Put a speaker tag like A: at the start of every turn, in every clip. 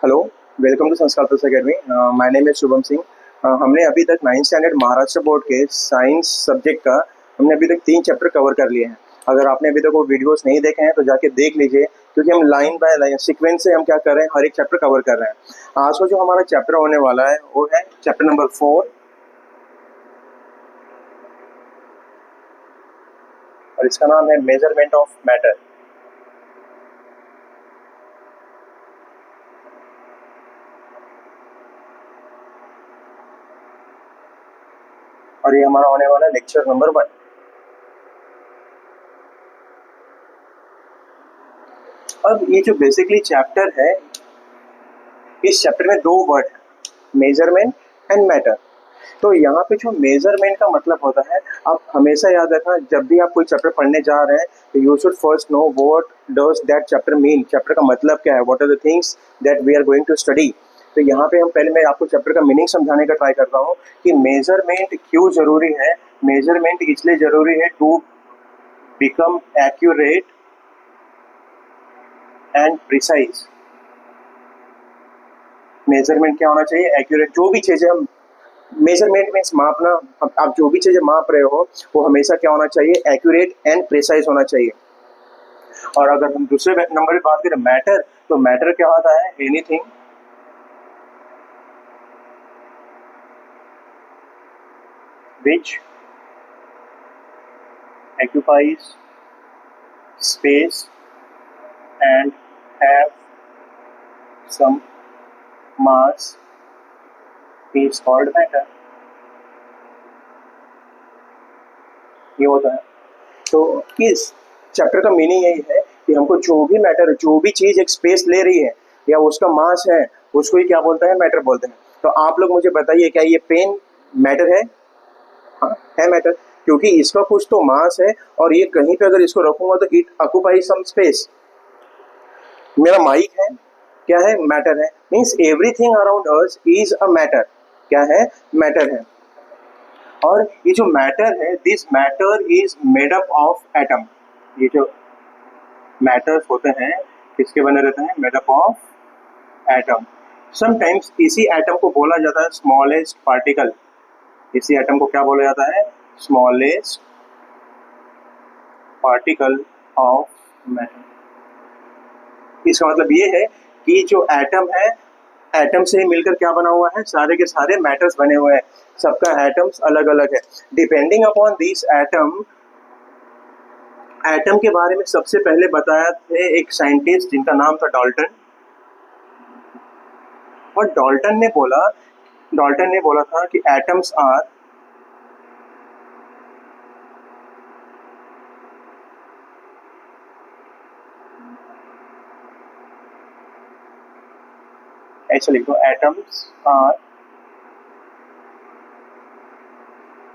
A: Hello, welcome to संस्कार plus academy. My name is Shubham Singh. हमने अभी तक 9th स्टैंडर्ड महाराष्ट्र बोर्ड के साइंस सब्जेक्ट का हमने अभी तक 3 चैप्टर कवर कर लिए हैं। अगर आपने अभी तक वो वीडियोस नहीं देखे हैं तो जाके देख लीजिए, क्योंकि हम लाइन बाय लाइन सीक्वेंस से हम क्या कर रहे हैं, हर एक चैप्टर कवर कर रहे हैं। आज को जो हमारा चैप्टर होने वाला है वो है चैप्टर नंबर 4 और इसका नाम है मेजरमेंट ऑफ मैटर। और ये हमारा होने वाला है लेक्चर नंबर 1। अब ये जो बेसिकली चैप्टर है, इस चैप्टर में 2 वर्ड है, मेजरमेंट एंड मैटर। तो यहाँ पे जो मेजरमेंट का मतलब होता है, आप हमेशा याद रखना, जब भी आप कोई चैप्टर पढ़ने जा रहे हैं तो you should first know what does that chapter mean. Chapter का मतलब क्या है, what are the things that we are going to study. तो यहाँ पे मैं आपको चैप्टर का मीनिंग समझाने का ट्राई करता हूँ कि मेजरमेंट क्यों जरूरी है। मेजरमेंट इसलिए जरूरी है to become accurate and precise. Measurement क्या होना चाहिए, एक्यूरेट। जो भी चीजें हम मेजरमेंट मीन्स मापना, आप जो भी चीजें माप रहे हो वो हमेशा क्या होना चाहिए, एक्यूरेट एंड प्रिसाइज होना चाहिए। और अगर हम दूसरे नंबर की बात करें मैटर, तो मैटर क्या होता है, anything which occupies space and have some mass is called matter। ये होता है। तो इस चैप्टर का मीनिंग यही है कि हमको जो भी मैटर, जो भी चीज एक स्पेस ले रही है या उसका मास है, उसको ही क्या बोलते हैं, मैटर बोलते हैं। तो आप लोग मुझे बताइए, क्या ये पेन मैटर है? हाँ, है मैटर, क्योंकि इसका कुछ तो मास है और ये कहीं पे अगर इसको रखूंगा तो इट ऑक्यूपाई सम स्पेस। मेरा माइक है, क्या है, मैटर है। Means everything around us is a matter. क्या है, मैटर है। और ये जो मैटर है, this matter is made up of atom. ये जो मैटर्स होते हैं किसके बने रहते हैं, made up of atom. Sometimes इसी एटम को बोला जाता है स्मॉलेस्ट पार्टिकल। इसी एटम को क्या बोला जाता है, स्मॉलेस्ट पार्टिकल ऑफ मैटर। इसका मतलब ये है कि जो एटम है, एटम से मिलकर क्या बना हुआ है, सारे के सारे मैटर्स बने हुए हैं। सबका एटम्स अलग अलग है। Depending upon this atom, atom के बारे में सबसे पहले बताया थे एक साइंटिस्ट जिनका नाम था डाल्टन। और डाल्टन ने बोला था कि एटम्स आर एक्चुअली तो atoms are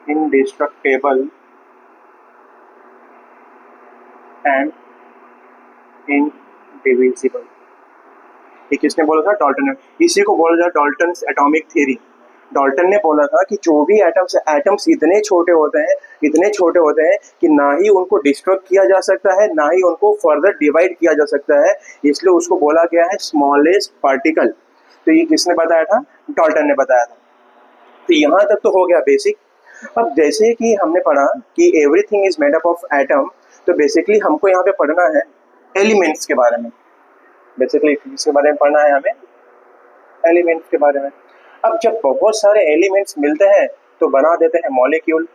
A: indestructible and indivisible। ये किसने बोला था, डाल्टन ने। इसी को बोला जाता है डाल्टन्स एटॉमिक थ्योरी। डाल्टन ने बोला था कि जो भी एटम्स है, एटम्स इतने छोटे होते हैं कि ना ही उनको डिस्ट्रक्ट किया जा सकता है, ना ही उनको फर्दर डिवाइड किया जा सकता है। इसलिए उसको बोला गया है स्मॉलेस्ट पार्टिकल। तो ये किसने बताया था, डाल्टन ने बताया था। तो यहाँ तक तो हो गया बेसिक। अब जैसे कि हमने पढ़ा कि everything is made up of atom, तो बेसिकली हमको यहाँ पे पढ़ना है एलिमेंट्स के बारे में। बेसिकली किसके बारे में पढ़ना है हमें, एलिमेंट्स के बारे में। अब जब बहुत सारे एलिमेंट्स मिलते हैं तो बना देते हैं मॉलिक्यूल।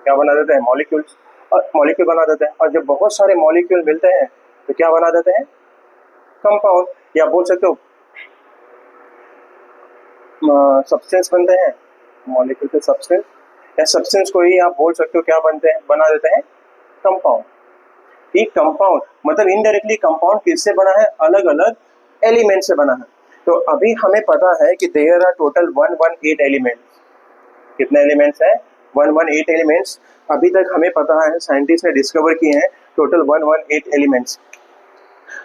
A: क्या बना देते हैं, मॉलिक्यूल्स। और मॉलिक्यूल बना देते हैं। और जब बहुत सारे मॉलिक्यूल मिलते हैं तो क्या बना देते हैं, कंपाउंड, या बोल सकते हो सब्सटेंस बनते हैं। मॉलिक्यूल से सब्सटेंस, या सब्सटेंस को ही आप बोल सकते हो क्या बनते हैं, बना देते हैं कंपाउंड। ये कंपाउंड मतलब इनडायरेक्टली कंपाउंड किससे बना है, अलग अलग एलिमेंट से बना है। तो अभी हमें पता है कि देयर आर टोटल 118 एलिमेंट्स। कितने एलिमेंट्स हैं, 118 एलिमेंट्स। अभी तक हमें पता है, साइंटिस्ट ने डिस्कवर किए हैं टोटल 118 एलिमेंट्स।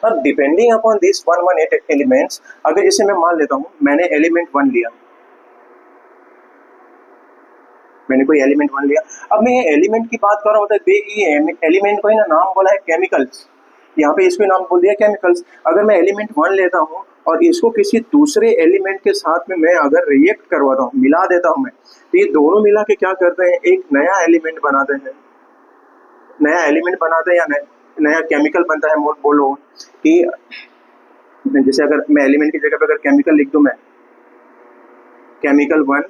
A: अब डिपेंडिंग अपॉन दिस 118 एलिमेंट्स, अगर जैसे मैं मान लेता हूँ मैंने एलिमेंट 1 लिया, मैंने कोई एलिमेंट 1 लिया। अब मैं ये एलिमेंट की बात कर रहा हूँ, मतलब ये एलिमेंट को ही ना नाम बोला है केमिकल्स। यहाँ पे इसको नाम बोल दिया केमिकल्स। अगर मैं एलिमेंट 1 लेता हूँ और इसको किसी दूसरे एलिमेंट के साथ में मैं अगर रिएक्ट करवाता हूँ, मिला देता हूँ मैं, तो ये दोनों मिला के क्या करते हैं, एक नया एलिमेंट बनाते हैं। नया एलिमेंट बनाते हैं या नया केमिकल बनता है। बोलो कि जैसे अगर मैं एलिमेंट की जगह पे अगर केमिकल लिख दूं, मैं केमिकल 1,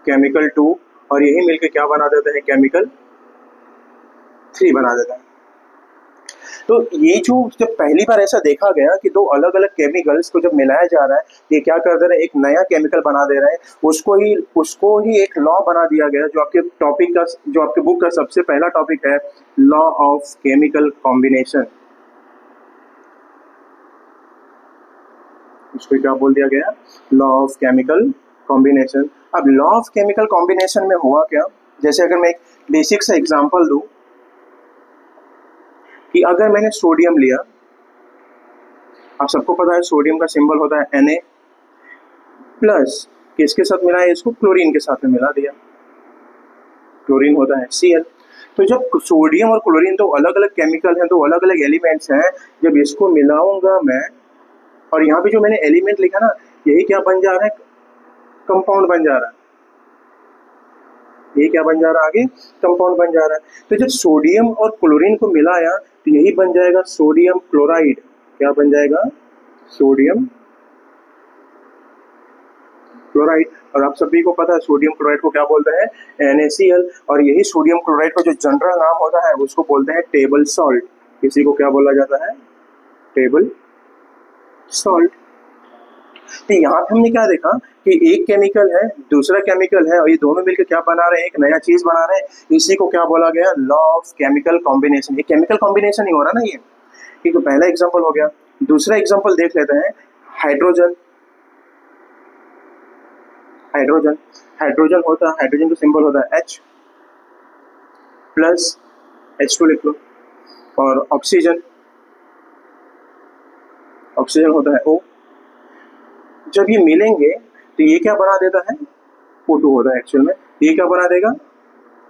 A: केमिकल 2 और यही मिलके क्या बना देते हैं, केमिकल 3 बना देता है। तो ये जो जब पहली बार ऐसा देखा गया कि दो अलग अलग केमिकल्स को जब मिलाया जा रहा है, ये क्या कर दे रहे हैं, एक नया केमिकल बना दे रहे हैं, उसको ही एक लॉ बना दिया गया, जो आपके टॉपिक का, जो आपके बुक का सबसे पहला टॉपिक है, लॉ ऑफ केमिकल कॉम्बिनेशन। उसको क्या बोल दिया गया, लॉ ऑफ केमिकल कॉम्बिनेशन। अब लॉ ऑफ केमिकल कॉम्बिनेशन में हुआ क्या, जैसे अगर मैं एक बेसिक सा एग्जांपल दूं कि अगर मैंने सोडियम लिया, आप सबको पता है सोडियम का सिंबल होता है Na प्लस, किसके साथ मिला है इसको, क्लोरीन के साथ में मिला दिया, क्लोरीन होता है Cl। तो जब सोडियम और क्लोरीन दो अलग अलग केमिकल हैं, दो अलग अलग एलिमेंट्स हैं, जब इसको मिलाऊंगा मैं, और यहाँ पे जो मैंने एलिमेंट लिखा ना, यही क्या बन जा रहा है, कंपाउंड बन जा रहा है। ये क्या बन जा रहा है, आगे कंपाउंड बन जा रहा है। तो जब सोडियम और क्लोरीन को मिलाया तो यही बन जाएगा सोडियम क्लोराइड। क्या बन जाएगा, सोडियम क्लोराइड। और आप सभी को पता है सोडियम क्लोराइड को क्या बोलते हैं, NaCl। और यही सोडियम क्लोराइड का जो जनरल नाम होता है उसको बोलते हैं टेबल सॉल्ट। इसी को क्या बोला जाता है, टेबल सॉल्ट। तो यहाँ पे हमने क्या देखा कि एक केमिकल है, दूसरा केमिकल है, और ये दोनों मिलकर क्या बना रहे हैं, एक नया चीज बना रहे हैं। इसी को क्या बोला गया, लॉ ऑफ केमिकल कॉम्बिनेशन। ये केमिकल कॉम्बिनेशन ही हो रहा ना ये तो पहला एग्जांपल हो गया। दूसरा एग्जांपल देख लेते हैं, हाइड्रोजन। हाइड्रोजन हाइड्रोजन होता है, हाइड्रोजन का सिंबल होता है H प्लस, H2 लिख लो। और ऑक्सीजन, ऑक्सीजन होता है O। जब ये मिलेंगे तो ये क्या बना देता है, O2 होता है एक्चुअल में। ये क्या बना देगा,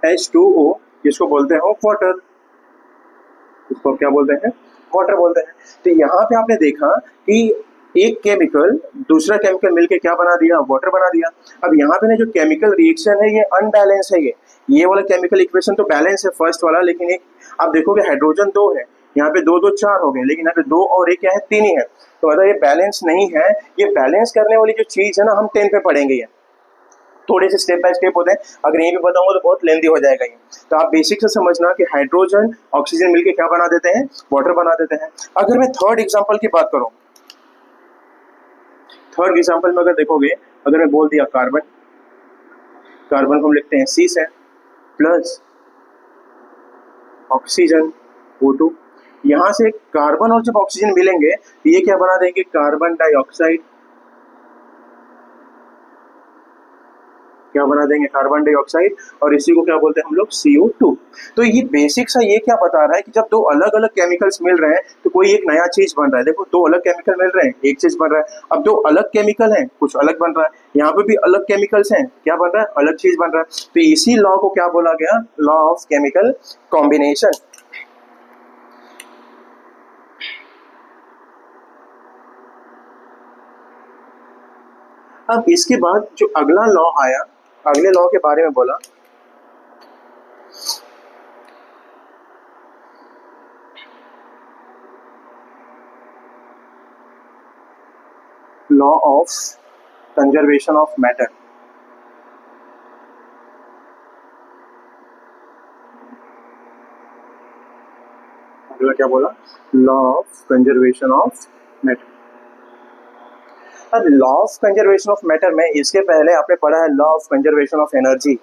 A: H2O, जिसको बोलते हैं वाटर। इसको क्या बोलते हैं, वाटर बोलते हैं। तो यहाँ पे आपने देखा कि एक केमिकल दूसरा केमिकल मिलके क्या बना दिया, वाटर बना दिया। अब यहाँ पे ना जो केमिकल रिएक्शन है ये अनबैलेंस है। ये वाला केमिकल इक्वेशन तो बैलेंस है फर्स्ट वाला, लेकिन एक आप देखोगे हाइड्रोजन 2 है, यहाँ पे 2 2 4 हो गए, लेकिन यहाँ पे 2 और 1 क्या है, 3 ही है। तो मतलब ये बैलेंस नहीं है। ये बैलेंस करने वाली जो चीज है ना, हम 10 पे पढ़ेंगे। ये थोड़े से स्टेप बाय स्टेप होते हैं, अगर यहीं पे बताऊंगा तो बहुत लेंदी हो जाएगा ये। तो आप बेसिक से समझना कि हाइड्रोजन ऑक्सीजन मिलके क्या बना देते हैं, वाटर बना देते हैं। अगर मैं थर्ड एग्जांपल की बात करूं, थर्ड एग्जांपल में अगर देखोगे, अगर मैं बोल दिया कार्बन, कार्बन को हम लिखते हैं C से प्लस ऑक्सीजन O2। यहां से कार्बन और जब ऑक्सीजन मिलेंगे तो ये क्या बना देंगे, कार्बन डाइऑक्साइड। क्या बना देंगे, कार्बन डाइऑक्साइड। और इसी को क्या बोलते हैं हम लोग, CO2। तो ये बेसिक सा ये क्या बता रहा है कि जब दो अलग अलग केमिकल्स मिल रहे हैं तो कोई एक नया चीज बन रहा है। देखो दो अलग केमिकल मिल रहे हैं, एक चीज बन रहा है। अब दो अलग केमिकल हैं, कुछ अलग बन रहा है। यहाँ पे भी अलग केमिकल्स हैं, क्या बन रहा है, अलग चीज बन रहा है। तो इसी लॉ को क्या बोला गया, लॉ ऑफ केमिकल कॉम्बिनेशन। अब इसके बाद जो अगला लॉ आया, अगले लॉ के बारे में बोला, law of conservation of matter. अगला क्या बोला, law of conservation of matter. अब law of conservation of matter में इसके पहले आपने पढ़ा है law of conservation of energy,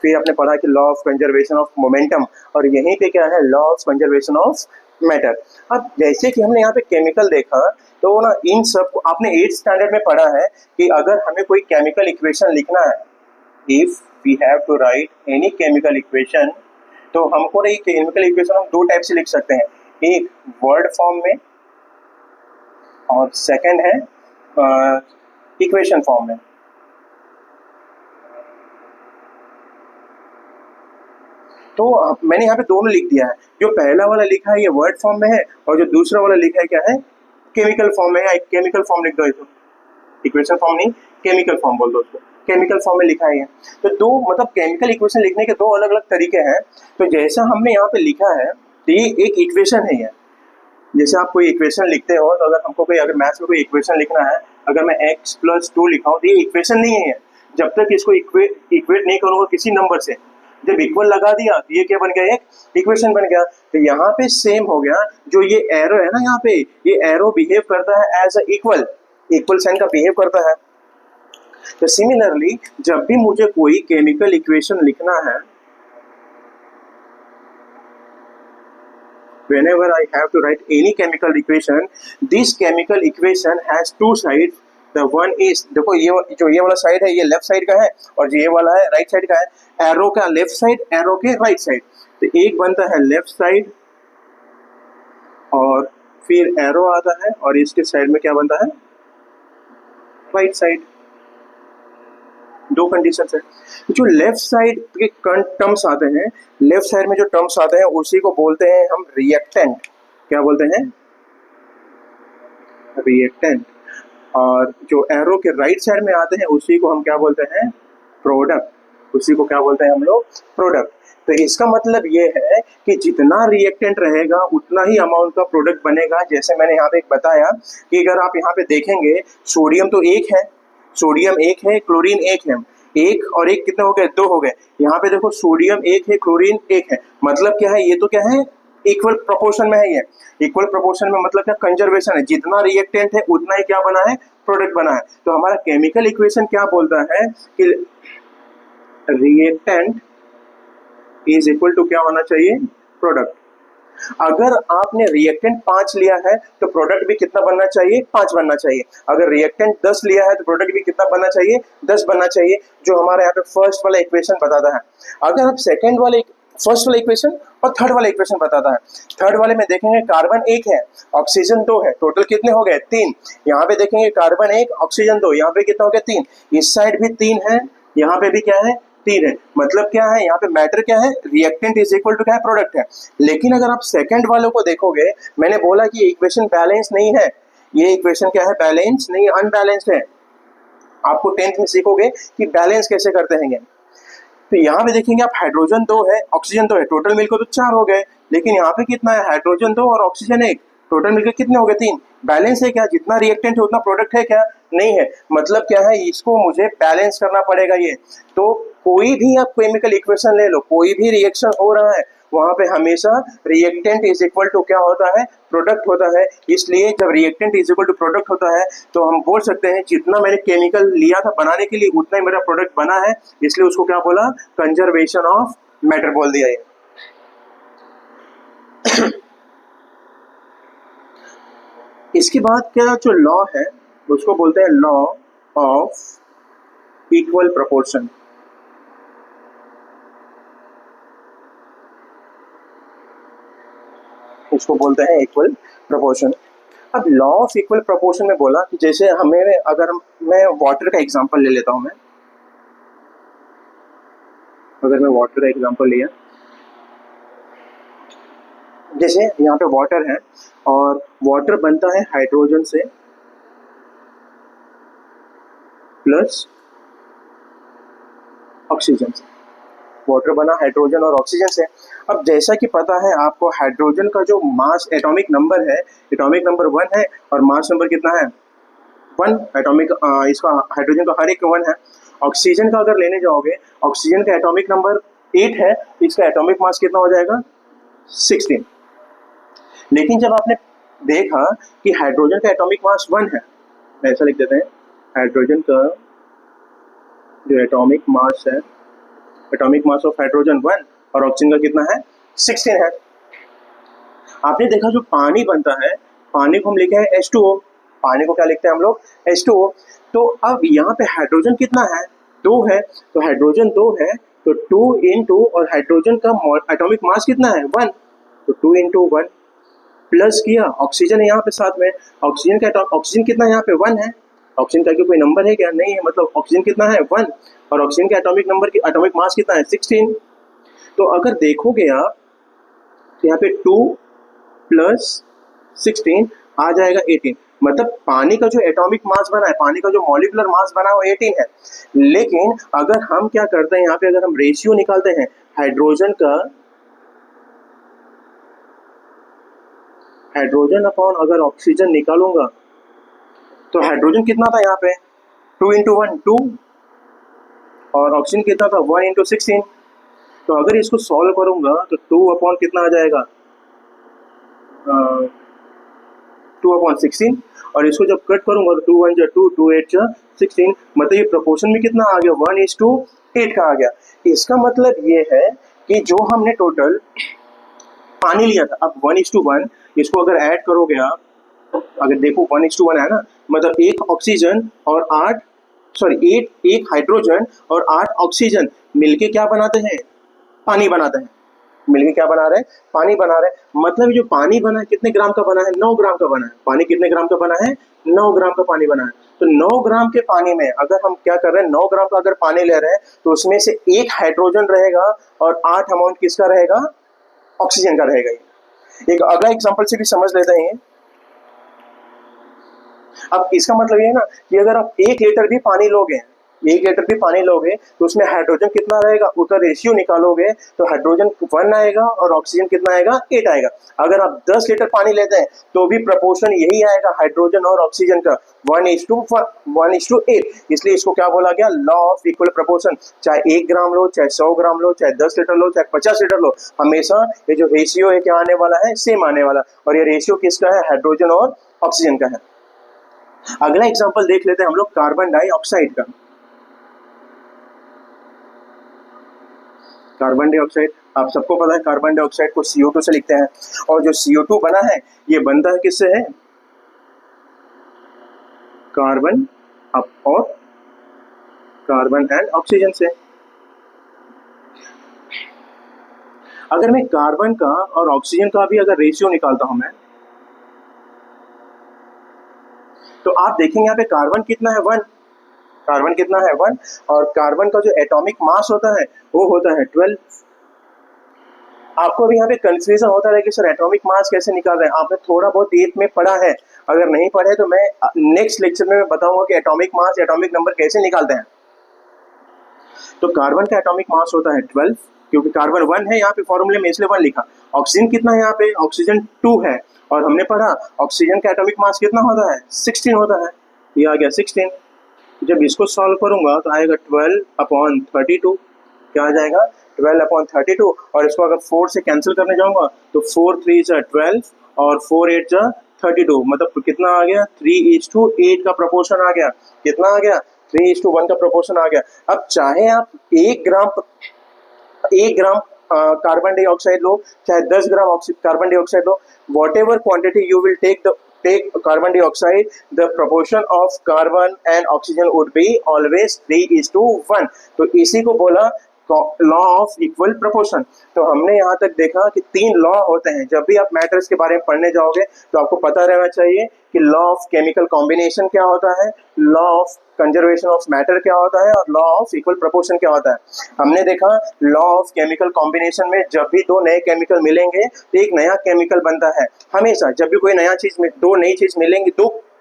A: फिर आपने पढ़ा कि law of conservation of momentum, और यहीं पे क्या है, law of conservation of matter. अब जैसे कि हमने यहाँ पे केमिकल देखा, तो ना इन सब को आपने 8th स्टैंडर्ड में पढ़ा है कि अगर हमें कोई केमिकल इक्वेशन लिखना है, if we have to write any chemical equation, तो हमको ना ये केमिकल इक्वेशन हम 2 टाइप से लिख सकते हैं, एक वर्ड फॉर्म में और सेकंड है इक्वेशन फॉर्म में। तो मैंने यहाँ पे दोनों लिख दिया है, जो पहला वाला लिखा है ये वर्ड फॉर्म में है और जो दूसरा वाला लिखा है क्या है, केमिकल फॉर्म में है। एक केमिकल फॉर्म लिख दो इसको, इक्वेशन फॉर्म नहीं केमिकल फॉर्म बोल दो उसको, केमिकल फॉर्म में लिखा है। तो दो मतलब केमिकल इक्वेशन लिखने के दो अलग अलग तरीके हैं। तो जैसा हमने यहाँ पे लिखा है तो ये एक इक्वेशन है। जैसे आप कोई इक्वेशन लिखते हो तो अगर हमको कोई अगर मैथ्स में कोई इक्वेशन लिखना है, अगर मैं x+2 लिखा हूँ तो ये इक्वेशन नहीं है। जब तक इसको इक्वेट नहीं करूँगा किसी नंबर से, जब इक्वल लगा दिया तो ये क्या बन गया, एक इक्वेशन बन गया। तो यहाँ पे सेम हो गया, जो ये एरो है ना यहाँ पे, ये एरो बिहेव करता है एज अ इक्वल साइन का बिहेव करता है। तो सिमिलरली जब भी मुझे कोई केमिकल इक्वेशन लिखना है, whenever I have to write any chemical equation, this chemical equation has two sides. The one is, देखो ये जो ये वाला साइड है ये लेफ्ट साइड का है और जो ये वाला है राइट साइड का है। एरो का लेफ्ट साइड, एरो के राइट साइड। तो एक बनता है लेफ्ट साइड और फिर एरो आता है और इसके साइड में क्या बनता है, राइट साइड। दो कंडीशन है। जो लेफ्ट साइड के टर्म्स आते हैं, लेफ्ट साइड में जो टर्म्स आते हैं उसी को बोलते हैं हम रिएक्टेंट। क्या बोलते हैं, रिएक्टेंट। और जो एरो के राइट साइड में आते हैं उसी को हम क्या बोलते हैं, प्रोडक्ट। उसी को क्या बोलते हैं हम लोग, प्रोडक्ट। तो इसका मतलब ये है कि जितना रिएक्टेंट रहेगा उतना ही अमाउंट का प्रोडक्ट बनेगा। जैसे मैंने यहाँ पे एक बताया कि अगर आप यहाँ पे देखेंगे सोडियम तो एक है, सोडियम एक है, क्लोरीन एक है। एक और एक कितने हो गए, दो हो गए। यहाँ पे देखो सोडियम एक है, क्लोरीन एक है। मतलब क्या है, ये तो क्या है, इक्वल प्रोपोर्शन में है। ये इक्वल प्रोपोर्शन में मतलब क्या, कंजर्वेशन है। जितना रिएक्टेंट है उतना ही क्या बना है, प्रोडक्ट बना है। तो हमारा केमिकल इक्वेशन क्या बोलता है कि रिएक्टेंट इज इक्वल टू क्या होना चाहिए, प्रोडक्ट। अगर आपने रिएक्टेंट 5 लिया है तो प्रोडक्ट भी कितना बनना चाहिए, 5 बनना चाहिए। अगर रिएक्टेंट 10 लिया है तो प्रोडक्ट भी कितना बनना चाहिए, 10 बनना चाहिए। जो हमारे यहाँ पे फर्स्ट वाला इक्वेशन बताता है। अगर आप सेकंड वाले फर्स्ट वाला इक्वेशन और थर्ड वाला इक्वेशन बताता है। थर्ड वाले में देखेंगे कार्बन 1 है, ऑक्सीजन 2 है, टोटल कितने हो गए, 3। यहाँ पे देखेंगे कार्बन 1, ऑक्सीजन 2, यहाँ पे कितना हो गया, 3। इस साइड भी 3 है, यहाँ पे भी क्या है, 3 है। मतलब क्या है, यहाँ पे मैटर क्या है, रिएक्टेंट इज इक्वल टू क्या है, प्रोडक्ट है। लेकिन अगर आप सेकंड वालों को देखोगे, मैंने बोला कि इक्वेशन बैलेंस नहीं है। ये इक्वेशन क्या है, बैलेंस नहीं, अनबैलेंस्ड है। आपको 10th में सीखोगे कि बैलेंस कैसे करते हैं। तो यहाँ पे देखेंगे आप, हाइड्रोजन 2 है, ऑक्सीजन 2 है, टोटल मिलकर तो 4 हो गए। लेकिन यहाँ पे कितना है, हाइड्रोजन 2 और ऑक्सीजन 1, टोटल मिलकर कितने हो गए, 3। बैलेंस है क्या, जितना रिएक्टेंट है उतना प्रोडक्ट है क्या, नहीं है। मतलब क्या है, इसको मुझे बैलेंस करना पड़ेगा। ये तो कोई भी आप केमिकल इक्वेशन ले लो, कोई भी रिएक्शन हो रहा है वहां पे हमेशा रिएक्टेंट इज इक्वल टू क्या होता है, प्रोडक्ट होता है। इसलिए जब reactant is equal to product होता है तो हम बोल सकते हैं जितना मैंने केमिकल लिया था बनाने के लिए उतना ही मेरा प्रोडक्ट बना है। इसलिए उसको क्या बोला, कंजर्वेशन ऑफ मैटर बोल दिया है। इसके बाद क्या जो लॉ है उसको बोलते हैं लॉ ऑफ इक्वल प्रोपोर्शन। इसको बोलते हैं इक्वल प्रोपोर्शन। अब लॉ ऑफ इक्वल प्रोपोर्शन में बोला कि जैसे हमें, अगर मैं वाटर का एग्जांपल ले लेता हूं, अगर मैं वाटर का एग्जांपल लिया, जैसे यहाँ पे वाटर है और वाटर बनता है हाइड्रोजन से प्लस ऑक्सीजन से। वाटर बना हाइड्रोजन और ऑक्सीजन से। अब जैसा कि पता है आपको, हाइड्रोजन का जो मास एटॉमिक नंबर है, एटॉमिक नंबर 1 है और मास नंबर कितना है, 1 एटॉमिक। इसका हाइड्रोजन का हर एक 1 है। ऑक्सीजन का अगर लेने जाओगे, ऑक्सीजन का एटॉमिक नंबर 8 है, इसका एटॉमिक मास कितना हो जाएगा, 16। लेकिन जब आपने देखा कि हाइड्रोजन का एटॉमिक मास 1 है, ऐसा लिख देते हैं, हाइड्रोजन का जो एटॉमिक मास है, एटॉमिक मास ऑफ हाइड्रोजन 1 और ऑक्सीजन का कितना है, 16 है। आपने देखा जो पानी बनता है, पानी को हम लिखे हैं H2O। पानी को क्या लिखते हैं हम लोग, H2O। तो अब यहाँ पे हाइड्रोजन कितना है, 2 है। तो हाइड्रोजन 2 है तो 2 into, और हाइड्रोजन का एटॉमिक मास कितना है, 1, तो 2 into 1 प्लस किया ऑक्सीजन है यहाँ पे साथ में। ऑक्सीजन का ऑक्सीजन कितना है यहाँ पे, 1 है। ऑक्सीजन का कोई नंबर है क्या, नहीं है। मतलब ऑक्सीजन कितना है, 1, और ऑक्सीजन का एटॉमिक नंबर की एटॉमिक मास कितना है, 16। तो अगर देखोगे आप तो यहाँ पे 2 + 16 आ जाएगा 18, मतलब पानी का जो एटॉमिक मास बना है, पानी का जो मॉलिक्यूलर मास बना है वो 18 है। लेकिन अगर हम क्या करते हैं यहाँ पे, अगर हम रेशियो निकालते हैं हाइड्रोजन अपॉन अगर ऑक्सीजन निकालूंगा तो हाइड्रोजन कितना था यहाँ पे 2 × 1 2, और ऑक्सीजन कितना था 1 × 16। तो अगर इसको सॉल्व करूंगा तो 2 अपॉन कितना आ जाएगा 2/16, और इसको जब कट करूंगा तो 2 × 1 = 2, 2 × 8 = 16, मतलब ये प्रोपोर्शन में कितना आ गया 1:8 का आ गया। इसका मतलब ये है कि जो हमने टोटल पानी लिया था, अब 1:1 इसको अगर ऐड करोगे आप, अगर देखो 1:1 है ना, मतलब 1 ऑक्सीजन और 8 हाइड्रोजन और 8 ऑक्सीजन मिलके क्या बनाते हैं, पानी बनाते हैं। मिलके क्या बना रहे हैं, पानी बना रहे हैं। मतलब जो पानी बना है कितने ग्राम का बना है, 9 ग्राम का बना है। पानी कितने ग्राम का बना है, 9 ग्राम का पानी बना है। तो 9 ग्राम के पानी में अगर हम क्या कर रहे हैं, 9 ग्राम का अगर पानी ले रहे हैं तो उसमें से 1 हाइड्रोजन रहेगा और 8 अमाउंट किसका रहेगा, ऑक्सीजन का रहेगा। एक अगला एग्जांपल से भी समझ लेते हैं। अब इसका मतलब ये है ना कि अगर आप 1 लीटर भी पानी लोगे, 1 लीटर भी पानी लोगे तो उसमें हाइड्रोजन कितना रहेगा, उसका रेशियो निकालोगे तो हाइड्रोजन 1 आएगा और ऑक्सीजन कितना आएगा 8 आएगा। अगर आप 10 लीटर पानी लेते हैं तो भी प्रोपोर्शन यही आएगा हाइड्रोजन और ऑक्सीजन का 1:8। इसलिए इसको क्या बोला गया, लॉ ऑफ इक्वल प्रोपोर्शन। चाहे 1 ग्राम लो, चाहे 100 ग्राम लो, चाहे 10 लीटर लो, चाहे 50 लीटर लो, हमेशा ये जो रेशियो है क्या आने वाला है, सेम आने वाला। और ये रेशियो किसका है, हाइड्रोजन और ऑक्सीजन का है। अगला एग्जांपल देख लेते हैं हम लोग कार्बन डाइऑक्साइड का। कार्बन डाइऑक्साइड आप सबको पता है, कार्बन डाइऑक्साइड को CO2 से लिखते हैं, और जो CO2 बना है ये बनता है किससे है, कार्बन और कार्बन एंड ऑक्सीजन से। अगर मैं कार्बन का और ऑक्सीजन का भी अगर रेशियो निकालता हूं मैं, तो आप देखेंगे यहाँ पे कार्बन कितना है 1, कार्बन कितना है 1, और कार्बन का जो एटॉमिक मास होता है वो होता है 12। आपको भी यहाँ पे कंफ्यूजन होता है कि सर एटॉमिक मास कैसे निकाल रहे हैं, आपने थोड़ा बहुत 8 में पढ़ा है, अगर नहीं पढ़े तो मैं नेक्स्ट लेक्चर में बताऊंगा कि एटॉमिक मास, एटॉमिक नंबर कैसे निकालते हैं। तो कार्बन का एटॉमिक मास होता है 12, क्योंकि कार्बन 1 है यहाँ पे फॉर्मूले में, इसलिए 1 लिखा। ऑक्सीजन कितना है यहाँ पे, ऑक्सीजन 2 है, और हमने पढ़ा ऑक्सीजन का एटॉमिक मास कितना होता है 16 होता है, ये आ गया 16। जब इसको सॉल्व करूंगा तो आएगा 12/32, क्या आ जाएगा 12/32, और इसको अगर 4 से कैंसिल करने जाऊंगा तो 4 × 3 = 12 और 4 × 8 = 32, मतलब कितना आ गया 3:8 का प्रोपोर्शन आ गया। कितना आ गया 3:1 का प्रोपोर्शन आ गया। अब चाहे आप 1 ग्राम कार्बन डाइऑक्साइड लो, चाहे 10 gram carbon dioxide low, what ever quantity you will take carbon dioxide, the proportion of carbon and oxygen would be always 3:1। तो इसी को बोला लॉ ऑफ इक्वल प्रोपोर्शन। तो हमने यहाँ तक देखा कि 3 लॉ होते हैं। जब भी आप मैटर्स के बारे में पढ़ने जाओगे तो आपको पता रहना चाहिए कि लॉ ऑफ केमिकल कॉम्बिनेशन क्या होता है, law of conservation of matter क्या होता है, और लॉ ऑफ इक्वल प्रोपोर्शन क्या होता है। हमने देखा लॉ ऑफ केमिकल कॉम्बिनेशन में जब भी 2 नए केमिकल मिलेंगे तो एक नया केमिकल बनता है। हमेशा जब भी कोई नया चीज में 2 नई चीज मिलेंगी,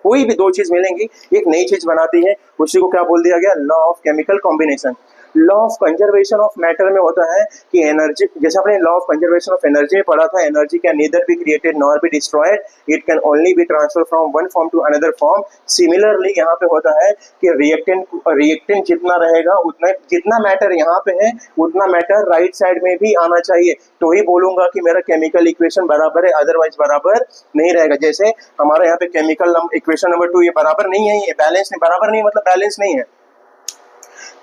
A: कोई भी 2 चीज मिलेंगी एक नई चीज बनाती है, उसी को क्या बोल दिया गया, law of chemical combination. Law of conservation of matter में होता है कि एनर्जी, जैसे आपने law of conservation of energy में पढ़ा था, energy can neither be created nor be destroyed, it can only be transfer from one form to another form. Similarly यहाँ पे होता है कि रिएक्टेंट जितना रहेगा उतना, जितना मैटर यहाँ पे है उतना मैटर राइट साइड में भी आना चाहिए, तो ही बोलूंगा कि मेरा केमिकल इक्वेशन बराबर है, अदरवाइज बराबर नहीं रहेगा। जैसे हमारा यहाँ पे केमिकल इक्वेशन नंबर 2 ये बराबर नहीं है, ये बैलेंस नहीं, बराबर नहीं मतलब बैलेंस नहीं है।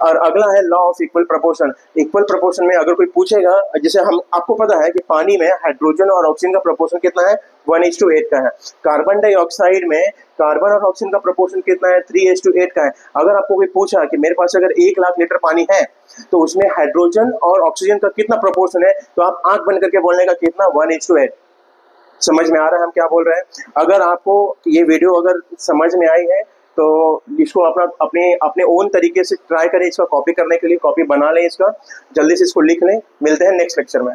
A: और अगला है law of equal proportion. Equal proportion में अगर कोई पूछेगा, जैसे हम आपको पता है कि पानी में हाइड्रोजन और ऑक्सीजन का प्रोपोर्शन कितना है 1:8 का है। कार्बन डाइऑक्साइड में कार्बन और ऑक्सीजन का प्रोपोर्शन कितना है 3:8 का है। अगर आपको कोई पूछा कि मेरे पास अगर 1 लाख लीटर पानी है तो उसमें हाइड्रोजन और ऑक्सीजन का कितना प्रोपोर्शन है, तो आप आंख बंद करके बोलने का कितना 1:8। समझ में आ रहा है हम क्या बोल रहे हैं। अगर आपको ये वीडियो अगर समझ में आई है तो इसको अपना अपने अपने ओन तरीके से ट्राई करें, इसका कॉपी करने के लिए कॉपी बना लें, इसका जल्दी से इसको लिख लें। मिलते हैं नेक्स्ट लेक्चर में।